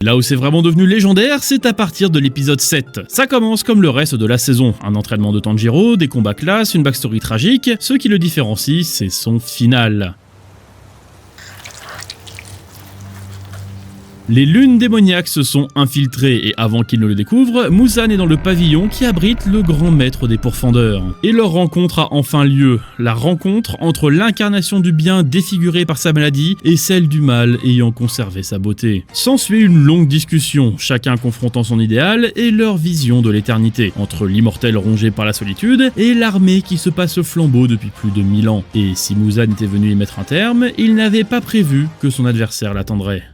Là où c'est vraiment devenu légendaire, c'est à partir de l'épisode 7. Ça commence comme le reste de la saison. Un entraînement de Tanjiro, des combats classe, une backstory tragique. Ce qui le différencie, c'est son final. Les lunes démoniaques se sont infiltrées et avant qu'ils ne le découvrent, Muzan est dans le pavillon qui abrite le grand maître des pourfendeurs. Et leur rencontre a enfin lieu, la rencontre entre l'incarnation du bien défigurée par sa maladie et celle du mal ayant conservé sa beauté. S'ensuit une longue discussion, chacun confrontant son idéal et leur vision de l'éternité, entre l'immortel rongé par la solitude et l'armée qui se passe le flambeau depuis plus de 1000 ans. Et si Muzan était venu y mettre un terme, il n'avait pas prévu que son adversaire l'attendrait.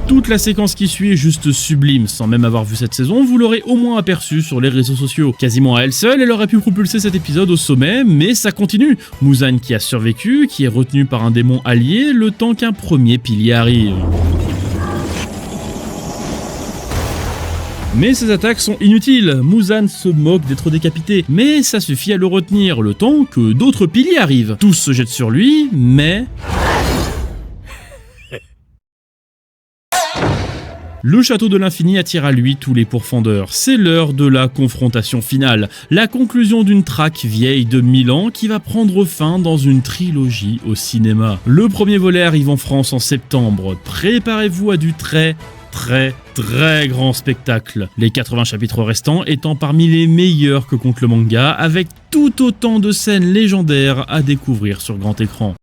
Toute la séquence qui suit est juste sublime, sans même avoir vu cette saison, vous l'aurez au moins aperçu sur les réseaux sociaux. Quasiment à elle seule, elle aurait pu propulser cet épisode au sommet, mais ça continue. Muzan qui a survécu, qui est retenu par un démon allié, le temps qu'un premier pilier arrive. Mais ces attaques sont inutiles, Muzan se moque d'être décapité, mais ça suffit à le retenir, le temps que d'autres piliers arrivent. Tous se jettent sur lui, mais... Le château de l'infini attire à lui tous les pourfendeurs. C'est l'heure de la confrontation finale, la conclusion d'une traque vieille de 1000 ans qui va prendre fin dans une trilogie au cinéma. Le premier volet arrive en France en septembre. Préparez-vous à du très grand spectacle. Les 80 chapitres restants étant parmi les meilleurs que compte le manga, avec tout autant de scènes légendaires à découvrir sur grand écran.